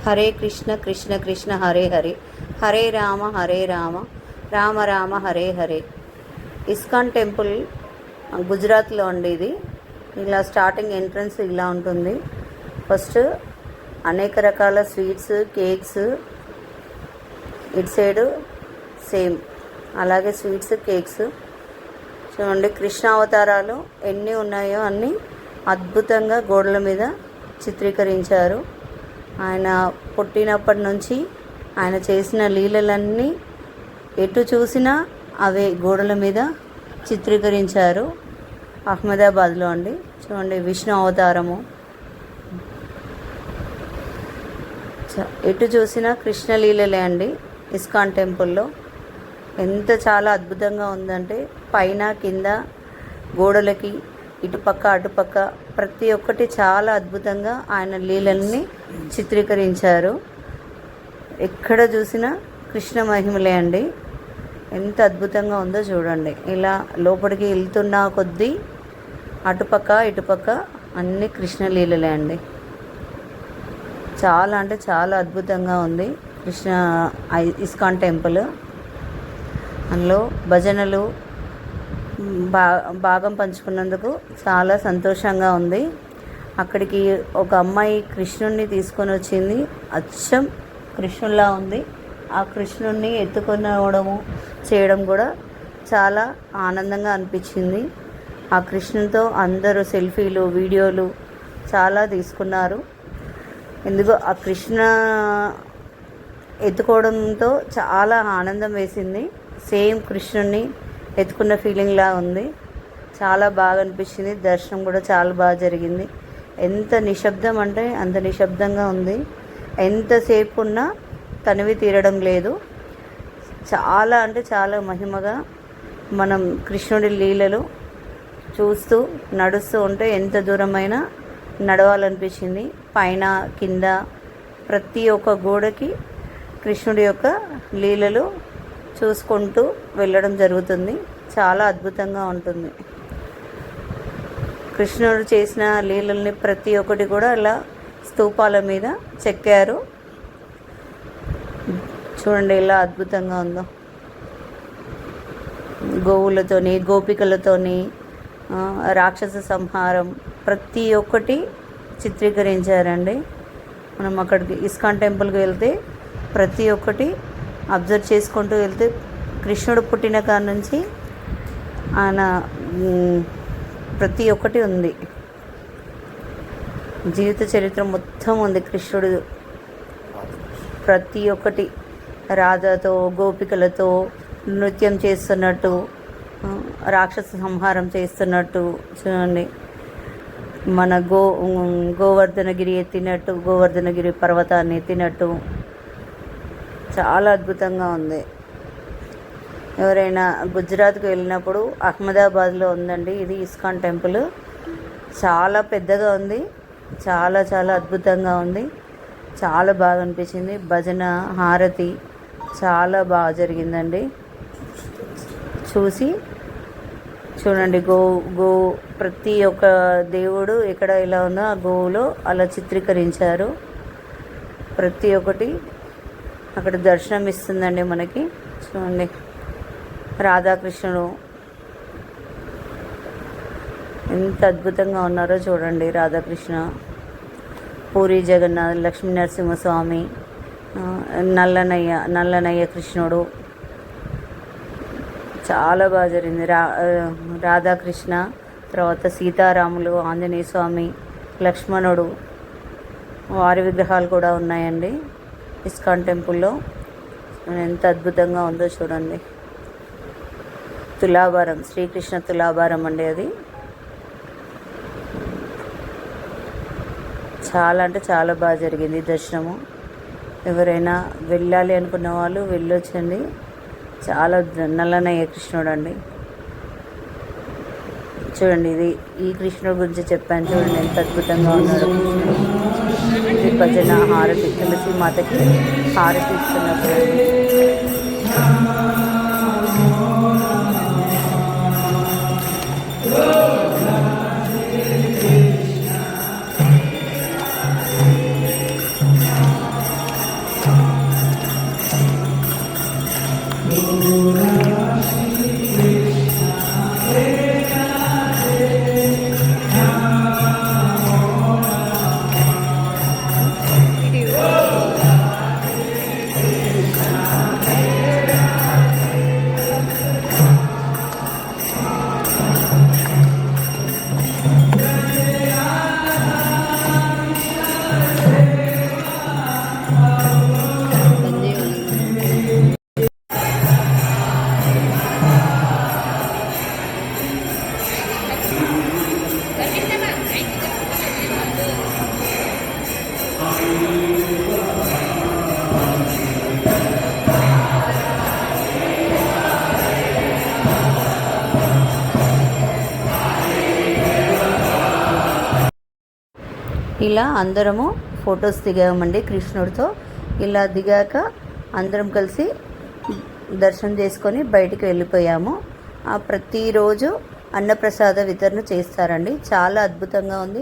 Hare Krishna Krishna Krishna Hare Hare, Hare Rama Rama Rama Hare Hare. ISKCON temple గుజరాత్లో అండి. ఇది ఇలా స్టార్టింగ్ ఎంట్రన్స్ ఇలా ఉంటుంది. ఫస్ట్ అనేక రకాల స్వీట్స్, కేక్స్, ఇటు సైడు సేమ్ అలాగే స్వీట్స్, కేక్స్. చూడండి, కృష్ణ అవతారాలు ఎన్ని ఉన్నాయో అన్నీ అద్భుతంగా గోడల మీద చిత్రీకరించారు. ఆయన పుట్టినప్పటి నుంచి ఆయన చేసిన లీలలన్నీ ఎటు చూసినా అవే గోడల మీద చిత్రీకరించారు. అహ్మదాబాద్లో అండి. చూడండి, విష్ణు అవతారము, ఎటు చూసినా కృష్ణలీలలే అండి. ఇస్కాన్ టెంపుల్లో ఎంత చాలా అద్భుతంగా ఉందంటే పైన కింద గోడలకి ఇటుపక్క అటుపక్క ప్రతి ఒక్కటి చాలా అద్భుతంగా ఆయన లీలల్ని చిత్రీకరించారు. ఎక్కడ చూసినా కృష్ణ మహిమలే అండి. ఎంత అద్భుతంగా ఉందో చూడండి. ఇలా లోపలికి వెళ్తున్న కొద్దీ అటుపక్క ఇటుపక్క అన్ని కృష్ణ లీలలే అండి. చాలా అంటే చాలా అద్భుతంగా ఉంది కృష్ణ ఇస్కాన్ టెంపుల్. అందులో భజనలు భాగం పంచుకున్నందుకు చాలా సంతోషంగా ఉంది. అక్కడికి ఒక అమ్మాయి కృష్ణుడిని తీసుకొని వచ్చింది. అచ్చం కృష్ణుల్లా ఉంది. ఆ కృష్ణుడిని ఎత్తుకొనవడము చేయడం కూడా చాలా ఆనందంగా అనిపించింది. ఆ కృష్ణునితో అందరూ సెల్ఫీలు, వీడియోలు చాలా తీసుకున్నారు. ఎందుకో ఆ కృష్ణ ఎత్తుకోవడంతో చాలా ఆనందం వేసింది. సేమ్ కృష్ణుడిని ఎత్తుకున్న ఫీలింగ్లా ఉంది. చాలా బాగా అనిపించింది. దర్శనం కూడా చాలా బాగా జరిగింది. ఎంత నిశ్శబ్దం అంటే అంత నిశ్శబ్దంగా ఉంది. ఎంతసేపు ఉన్నా తనివి తీరడం లేదు. చాలా అంటే చాలా మహిమగా మనం కృష్ణుడి లీలలు చూస్తూ నడుస్తూ ఉంటే ఎంత దూరమైనా నడవాలనిపించింది. పైన కింద ప్రతి ఒక్క గోడకి కృష్ణుడి యొక్క లీలలు చూసుకుంటూ వెళ్ళడం జరుగుతుంది. చాలా అద్భుతంగా ఉంటుంది. కృష్ణుడు చేసిన లీలల్ని ప్రతి ఒక్కటి కూడా అలా స్తూపాల మీద చెక్కారు. చూడండి ఎలా అద్భుతంగా ఉందో. గోవులతోని, గోపికలతోని, రాక్షస సంహారం ప్రతి ఒక్కటి చిత్రీకరించారండి. మనం అక్కడికి ఇస్కాన్ టెంపుల్కి వెళ్తే ప్రతి ఒక్కటి అబ్జర్వ్ చేసుకుంటూ వెళ్తే కృష్ణుడు పుట్టిన కాడ నుంచి ఆయన ప్రతి ఒక్కటి ఉంది. జీవిత చరిత్ర మొత్తం ఉంది కృష్ణుడు. ప్రతి ఒక్కటి రాధతో, గోపికలతో నృత్యం చేస్తున్నట్టు, రాక్షస సంహారం చేస్తున్నట్టు చూడండి. మన గోవర్ధనగిరి ఎత్తినట్టు, గోవర్ధనగిరి పర్వతాన్ని ఎత్తినట్టు చాలా అద్భుతంగా ఉంది. ఎవరైనా గుజరాత్కి వెళ్ళినప్పుడు అహ్మదాబాద్లో ఉందండి ఇది ఇస్కాన్ టెంపుల్. చాలా పెద్దగా ఉంది. చాలా చాలా అద్భుతంగా ఉంది. చాలా బాగా అనిపించింది. భజన, హారతి చాలా బాగా జరిగిందండి. చూడండి, గో ప్రతి ఒక్క దేవుడు ఎక్కడ ఇలా ఉందో ఆ గోవులో అలా చిత్రీకరించారు. ప్రతి ఒక్కటి అక్కడ దర్శనం ఇస్తుందండి మనకి. చూడండి, రాధాకృష్ణుడు ఎంత అద్భుతంగా ఉన్నారో చూడండి. రాధాకృష్ణ, పూరి జగన్నాథ్, లక్ష్మీ నరసింహస్వామి, నల్లనయ్య కృష్ణుడు చాలా బాగా జరిగింది. రాధాకృష్ణ తర్వాత సీతారాములు, ఆంజనేయ స్వామి, లక్ష్మణుడు వారి విగ్రహాలు కూడా ఉన్నాయండి ఇస్కాన్ టెంపుల్లో. ఎంత అద్భుతంగా ఉందో చూడండి. తులాభారం, శ్రీకృష్ణ తులాభారం అండి అది. చాలా అంటే చాలా బాగా జరిగింది దర్శనము. ఎవరైనా వెళ్ళాలి అనుకున్న వాళ్ళు వెళ్ళొచ్చండి. చాలా నల్లనయ్య కృష్ణుడు అండి. చూడండి, ఈ కృష్ణుడి గురించి చెప్పాను. చూడండి ఎంత అద్భుతంగా ఉన్నాడు కృష్ణుడు. ఇది భజన, హారతి, తులసి మాతకి హారతి ఇస్తున్నప్పుడు ఇలా అందరము ఫొటోస్ దిగామండి కృష్ణుడితో. ఇలా దిగాక అందరం కలిసి దర్శనం చేసుకొని బయటికి వెళ్ళిపోయాము. ప్రతిరోజు అన్నప్రసాద వితరణ చేస్తారండి. చాలా అద్భుతంగా ఉంది.